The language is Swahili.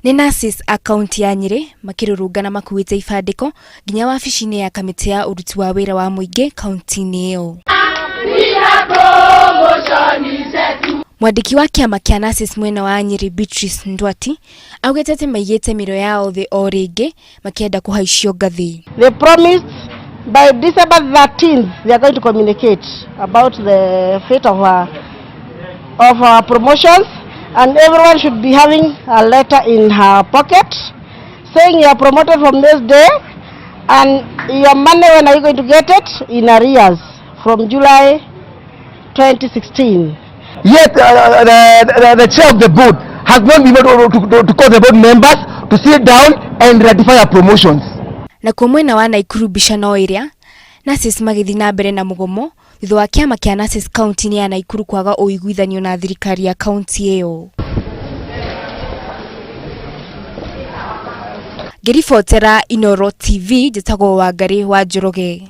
Ni nurses akaunti ya Nyeri makirurungana makuite ifandiko nginya wabici-ini ya kamiti ya uruti wa wira wa muingi kaunti-ini iyo. Mwandiki wa kiama kia nurses mwena wa Nyeri Beatrice Ndwati augete ati maigite miro yao thi o ringi makienda kuhaicio ngathi. They promised by December 13th they are going to communicate about the fate of our promotions, and everyone should be having a letter in her pocket saying you are promoted from this day, and your money, when are you going to get it? In arrears from July 2016. Yet the chair of the board has not been able to call the board members to sit down and ratify our promotions. Na kwa mwena wa Naikuru bishano iria nurses magithi na mbere na mugomo thutha wa kiama kia nurses county ya Naikuru kwaga uiguithanio na thirikari ya county iyo. Ngiribotera Inoro TV, njitagwo Wangari wa Njoroge.